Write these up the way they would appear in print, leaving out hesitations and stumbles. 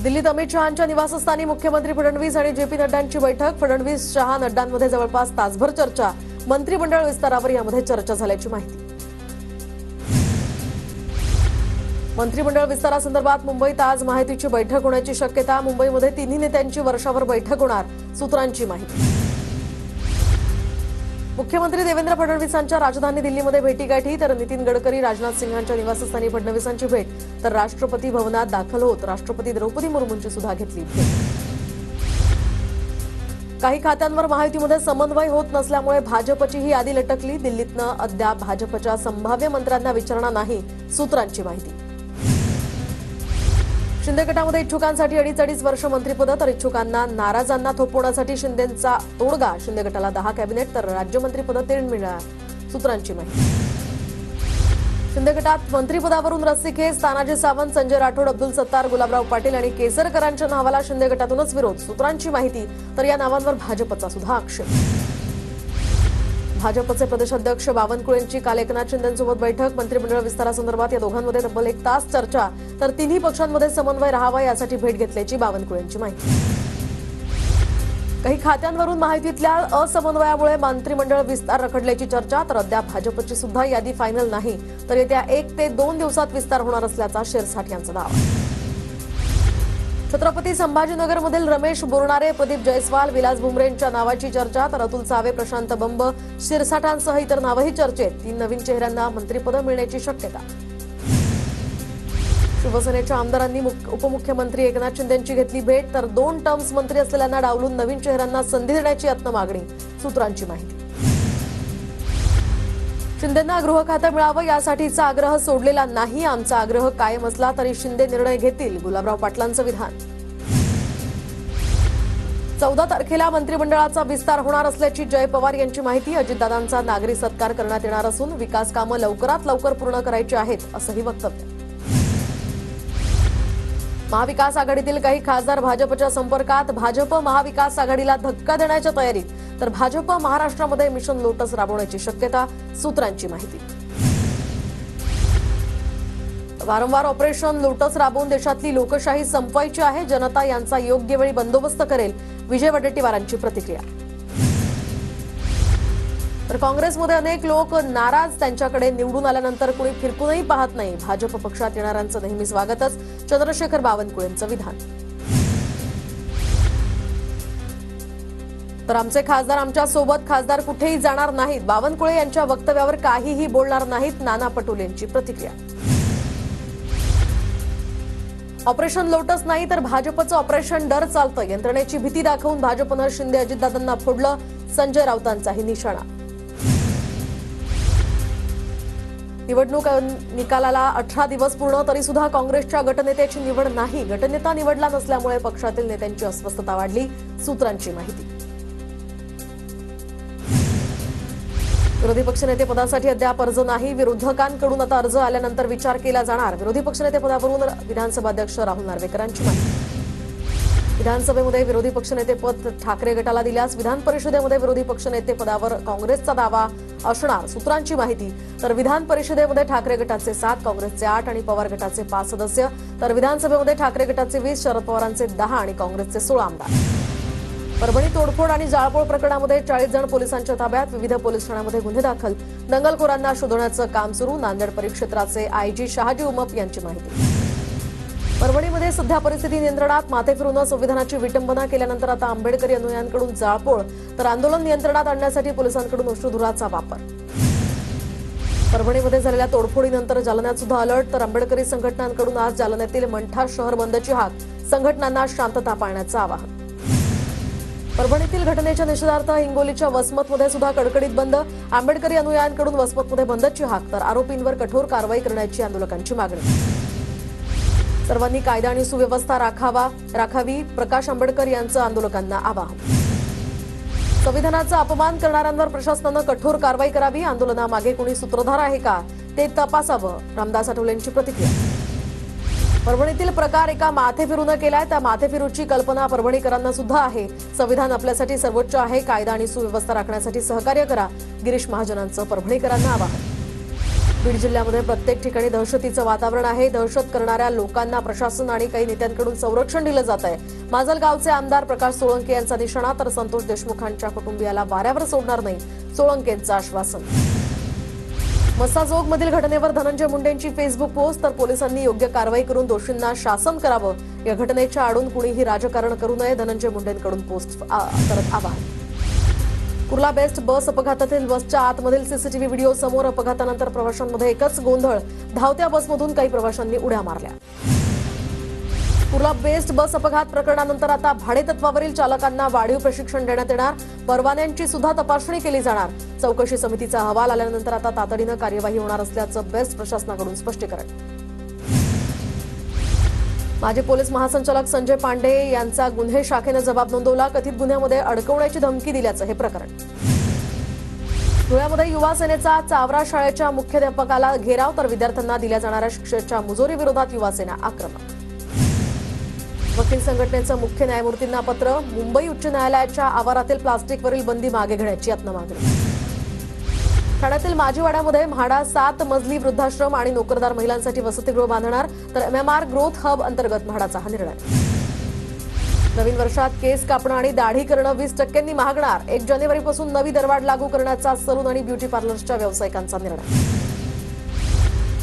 दिल्लीत अमित शहांच्या निवासस्थानी मुख्यमंत्री फडणवीस आणि जेपी नड्डांची बैठक। फडणवीस शहा नड्डांमध्ये जवळपास तासभर चर्चा। मंत्रिमंडळ विस्तारावर यामध्ये चर्चा झाल्याची माहिती। मंत्रिमंडळ विस्तारासंदर्भात मुंबईत आज माहितीची बैठक होण्याची शक्यता। मुंबईमध्ये तिन्ही नेत्यांची वर्षावर बैठक होणार, सूत्रांची माहिती। मुख्यमंत्री देवेंद्र फडणवीसांच्या राजधानी दिल्लीमध्ये भेटीगाठी, तर नितीन गडकरी राजनाथ सिंहांच्या निवासस्थानी फडणवीसांची भेट, तर राष्ट्रपती भवनात दाखल होत राष्ट्रपती द्रौपदी मुर्मूंची सुद्धा घेतली भेट। काही खात्यांवर महायुतीमध्ये समन्वय होत नसल्यामुळे भाजपची ही यादी लटकली। दिल्लीतनं अद्याप भाजपच्या संभाव्य मंत्र्यांना विचारणा नाही, सूत्रांची माहिती। शिंदे गटामध्ये इच्छुकांसाठी 2.5 वर्ष मंत्रिपद, तर इच्छुकांना नाराजांना थोपवण्यासाठी शिंदेंचा तोडगा। शिंदे गटाला 10 कॅबिनेट, तर राज्यमंत्रीपद 3 मिळणार, सूत्रांची माहिती। शिंदे गटात मंत्रिपदावरून रस्सीखेच, तानाजी सावंत, संजय राठोड, अब्दुल सत्तार, गुलाबराव पाटील आणि केसरकरांच्या नावाला शिंदे गटातूनच विरोध, सूत्रांची माहिती। तर या नावांवर भाजपचा सुद्धा आक्षेप। भाजपचे प्रदेशाध्यक्ष बावनकुळेंची काल एकनाथ शिंदेंसोबत बैठक। मंत्रिमंडळ विस्तारासंदर्भात या दोघांमध्ये तब्बल 1 तास चर्चा, तर तिन्ही पक्षांमध्ये समन्वय राहावा यासाठी भेट घेतल्याची बावनकुळेंची माहिती। काही खात्यांवरून महायुतीतल्या असमन्वयामुळे मंत्रिमंडळ विस्तार रखडल्याची चर्चा, तर अद्याप भाजपची सुद्धा यादी फायनल नाही, तर येत्या 1 ते 2 दिवसात विस्तार होणार असल्याचा शिरसाट यांचा दावा। छत्रपती संभाजीनगरमधील रमेश बोरणारे, प्रदीप जयस्वाल, विलास भुमरेंच्या नावाची चर्चा, तर अतुल सावे, प्रशांत बंब, शिरसाटांसह इतर नावही चर्चेत। 3 नवीन चेहऱ्यांना मंत्रिपद मिळण्याची शक्यता। शिवसेनेच्या आमदारांनी उपमुख्यमंत्री एकनाथ शिंदेंची घेतली भेट, तर 2 टर्म्स मंत्री असलेल्यांना डावलून नवीन चेहऱ्यांना संधी देण्याची यत्न मागणी, सूत्रांची माहिती। शिंदेंना गृह खातं मिळावं यासाठीचा आग्रह सोडलेला नाही, आमचा आग्रह कायम असला तरी शिंदे निर्णय घेतील, गुलाबराव पाटलांचं विधान। 14 तारखेला मंत्रिमंडळाचा विस्तार होणार असल्याची जय पवार यांची माहिती। अजितदादांचा नागरी सत्कार करण्यात येणार असून विकास कामं लवकरात लवकर पूर्ण करायची आहेत, असंही वक्तव्य। महाविकास आघाडीतील काही खासदार भाजपच्या संपर्कात, भाजप महाविकास आघाडीला धक्का देण्याच्या तयारीत, तर भाजप महाराष्ट्रामध्ये मिशन लोटस राबवण्याची शक्यता, सूत्रांची माहिती। वारंवार ऑपरेशन लोटस राबवून देशातली लोकशाही संपवायची आहे, जनता यांचा योग्य वेळी बंदोबस्त करेल, विजय वडेट्टीवारांची प्रतिक्रिया। तर काँग्रेसमध्ये अनेक लोक नाराज, त्यांच्याकडे निवडून आल्यानंतर कुणी फिरकूनही पाहत नाही, भाजप पक्षात येणाऱ्यांचं नेहमी स्वागतच, चंद्रशेखर बावनकुळेंचं विधान। तर आमचे खासदार आमच्या सोबत, खासदार कुठेही जाणार नाहीत, बावनकुळे यांच्या वक्तव्यावर काहीही बोलणार नाहीत, नाना पटोलेंची प्रतिक्रिया। ऑपरेशन लोटस नाही तर भाजपचं ऑपरेशन डर चालतं, यंत्रणेची भीती दाखवून भाजपनं शिंदे अजितदादांना फोडलं, संजय राऊतांचाही निशाणा। निवडणूक निकालाला 18 दिवस पूर्ण, तरी सुद्धा काँग्रेसच्या गटनेत्याची निवड नाही, गटनेता निवडला नसल्यामुळे पक्षातील नेत्यांची अस्वस्थता वाढली, सूत्रांची माहिती। विरोधी पक्षनेते पदासाठी अद्याप अर्ज नाही, विरोधकांकडून आता अर्ज आल्यानंतर विचार केला जाणार, विरोधी पक्षनेते पदावरून विधानसभा अध्यक्ष राहुल नार्वेकरांची माहिती। विधानसभेमध्ये विरोधी पक्षनेते पद ठाकरे गटाला दिल्यास विधान परिषदेमध्ये विरोधी पक्षनेते पदावर काँग्रेसचा दावा असणार, सूत्रांची माहिती। तर विधान परिषदेमध्ये ठाकरे गटाचे 7, काँग्रेसचे 8 आणि पवार गटाचे 5 सदस्य, तर विधानसभेमध्ये ठाकरे गटाचे 20, शरद पवारांचे 10 आणि काँग्रेसचे 16 आमदार। परभणी तोडफोड आणि जाळपोळ प्रकरणामध्ये 40 जण पोलिसांच्या ताब्यात, विविध पोलीस ठाण्यांमध्ये गुन्हे दाखल, दंगलखोरांना शोधण्याचं काम सुरू, नांदेड परिक्षेत्राचे आयजी शहाजी उमप यांची माहिती। परभणीमध्ये सध्या परिस्थिती नियंत्रणात, माथे फिरून संविधानाची विटंबना केल्यानंतर आता आंबेडकरी अनुयायांकडून जाळपोळ, तर आंदोलन नियंत्रणात आणण्यासाठी पोलिसांकडून अश्रुधुराचा वापर। परभणीमध्ये झालेल्या तोडफोडीनंतर जालन्यात सुद्धा अलर्ट, तर आंबेडकरी संघटनांकडून आज जालन्यातील मंठा शहर बंदची हाक, संघटनांना शांतता पाळण्याचं आवाहन। परभणीतील घटनेच्या निषेधार्थ हिंगोलीच्या वसमतमध्ये सुद्धा कडकडीत बंद, आंबेडकरी अनुयायांकडून वसमतमध्ये बंदची हाक, तर आरोपींवर कठोर कारवाई करण्याची आंदोलकांची मागणी। सर्वांनी कायदा आणि सुव्यवस्था राखावी, प्रकाश आंबेडकर यांचं आंदोलकांना आवाहन। संविधानाचा अपमान करणाऱ्यांवर प्रशासनानं कठोर कारवाई करावी, आंदोलनामागे कोणी सूत्रधार आहे का ते तपासावं, रामदास आठवलेंची प्रतिक्रिया। परभणीतील प्रकार एका माथेफिरूनं केलाय, त्या माथेफिरूची कल्पना परभणीकरांना सुद्धा आहे, संविधान आपल्यासाठी सर्वोच्च आहे, कायदा आणि सुव्यवस्था राखण्यासाठी सहकार्य करा, गिरीश महाजनांचं परभणीकरांना आवाहन। बीड जिल्ह्यामध्ये प्रत्येक ठिकाणी दहशतीचं वातावरण आहे. दहशत करणाऱ्या लोकांना प्रशासन आणि काही नेत्यांकडून संरक्षण दिलं जात आहे. माजलगावचे आमदार प्रकाश सोळंके यांचा निशाणा, तर संतोष देशमुखांच्या कुटुंबियाला वाऱ्यावर सोडणार नाही, सोळंकेंचं आश्वासन. मस्साजोगमधील घटनेवर धनंजय मुंडेंची फेसबुक पोस्ट, तर पोलिसांनी योग्य कारवाई करून दोषींना शासन करावं. या घटनेच्या आडून कुणीही राजकारण करू नये, धनंजय मुंडेंकडून पोस्ट करत आवाहन. कुर्ला बेस्ट बस अपघातातील बसच्या आतमधील सीसीटीव्ही व्हिडिओ समोर. अपघातानंतर प्रवाशांमध्ये एकच गोंधळ. धावत्या बसमधून काही प्रवाशांनी उड्या मारल्या. कुर्ला बेस्ट बस अपघात प्रकरणानंतर आता भाडेतत्वावरील चालकांना वाढीव प्रशिक्षण देण्यात येणार. परवान्यांची सुद्धा तपासणी केली जाणार. चौकशी समितीचा अहवाल आल्यानंतर आता तातडीनं कार्यवाही होणार असल्याचं बेस्ट प्रशासनाकडून स्पष्टीकरण. माजी पोलीस महासंचालक संजय पांडे यांचा गुन्हे शाखेनं जबाब नोंदवला. कथित गुन्ह्यामध्ये अडकवण्याची धमकी दिल्याचं हे प्रकरण. धुळ्यामध्ये युवा सेनेचा चावरा शाळेच्या मुख्याध्यापकाला घेराव, तर विद्यार्थ्यांना दिल्या जाणाऱ्या शिक्षेच्या मुजोरीविरोधात युवा सेना आक्रमक. वकील संघटनेचं मुख्य न्यायमूर्तींना पत्र. मुंबई उच्च न्यायालयाच्या आवारातील प्लास्टिकवरील बंदी मागे घेण्याची यत्न मागणी. ठाण्यातील माजीवाड्यामध्ये म्हाडा 7 मजली वृद्धाश्रम आणि नोकरदार महिलांसाठी वसतिगृह बांधणार, तर MMR ग्रोथ हब अंतर्गत म्हाडाचा हा निर्णय. नवीन वर्षात केस कापणं आणि दाढी करणं 20% महागणार. 1 जानेवारीपासून नवी दरवाढ लागू करण्याचा सलून आणि ब्युटी पार्लर्सच्या व्यावसायिकांचा निर्णय.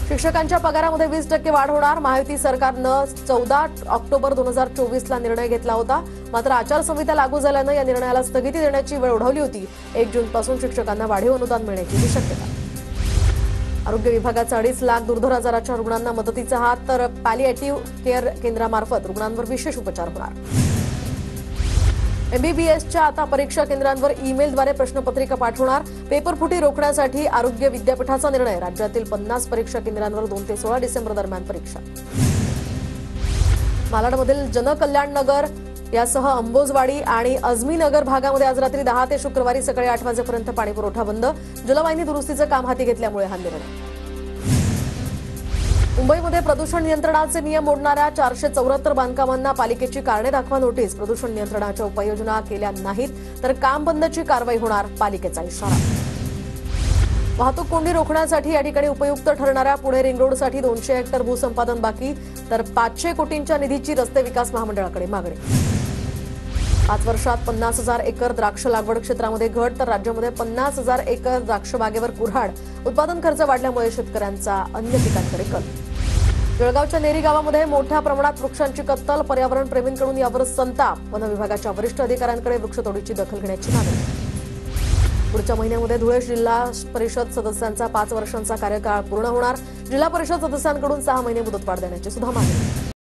शिक्षकांच्या पगारामध्ये 20% वाढ होणार. महायुती सरकारनं 14 ऑक्टोबर 2024ला निर्णय घेतला होता, मात्र आचारसंहिता लागू झाल्यानं या निर्णयाला स्थगिती देण्याची वेळ ओढवली होती. 1 जूनपासून शिक्षकांना वाढीव अनुदान मिळण्याची शक्यता. आरोग्य विभागाचा 2.5 लाख दुर्धर आजाराच्या रुग्णांना मदतीचा हात, तर पॅलिएटिव्ह केअर केंद्रामार्फत रुग्णांवर विशेष उपचार होणार. MBBSच्या आता परीक्षा केंद्रांवर ईमेलद्वारे प्रश्नपत्रिका पाठवणार. पेपरफुटी रोखण्यासाठी आरोग्य विद्यापीठाचा निर्णय. राज्यातील 50 परीक्षा केंद्रांवर 2 ते 16 डिसेंबर दरम्यान परीक्षा. मालाडमधील जनकल्याण नगर यासह अंबोजवाडी आणि अजमी नगर भागामध्ये आज रात्री 10 ते शुक्रवारी सकाळी 8 वाजेपर्यंत पाणीपुरवठा बंद. जलवाहिनी दुरुस्तीचं काम हाती घेतल्यामुळे हा निर्णय. मुंबईमध्ये प्रदूषण नियंत्रणाचे नियम मोडणाऱ्या 474 बांधकामांना पालिकेची कारणे दाखवा नोटीस. प्रदूषण नियंत्रणाच्या उपाययोजना केल्या नाहीत तर काम बंदची कारवाई होणार, पालिकेचा इशारा. वाहतूक कोंडी रोखण्यासाठी या ठिकाणी उपयुक्त ठरणाऱ्या पुणे रिंग रोडसाठी 200 हेक्टर भूसंपादन बाकी, तर 500 कोटींच्या निधीची रस्ते विकास महामंडळाकडे मागणी. 5 वर्षात 50,000 एकर द्राक्ष लागवड क्षेत्रामध्ये घट, तर राज्यामध्ये 50,000 एकर द्राक्ष बागेवर कुऱ्हाड. उत्पादन खर्च वाढल्यामुळे शेतकऱ्यांचा अन्य पिकांकडे कल. जळगावच्या नेरी गावामध्ये मोठ्या प्रमाणात वृक्षांची कत्तल. पर्यावरण प्रेमींकडून यावर संताप. वन विभागाच्या वरिष्ठ अधिकाऱ्यांकडे वृक्षतोडीची दखल घेण्याची मागणी. पुढच्या महिन्यामध्ये धुळे जिल्हा परिषद सदस्यांचा 5 वर्षांचा कार्यकाळ पूर्ण होणार. जिल्हा परिषद सदस्यांकडून 6 महिने मुदतवाढ देण्याची सुद्धा मागणी.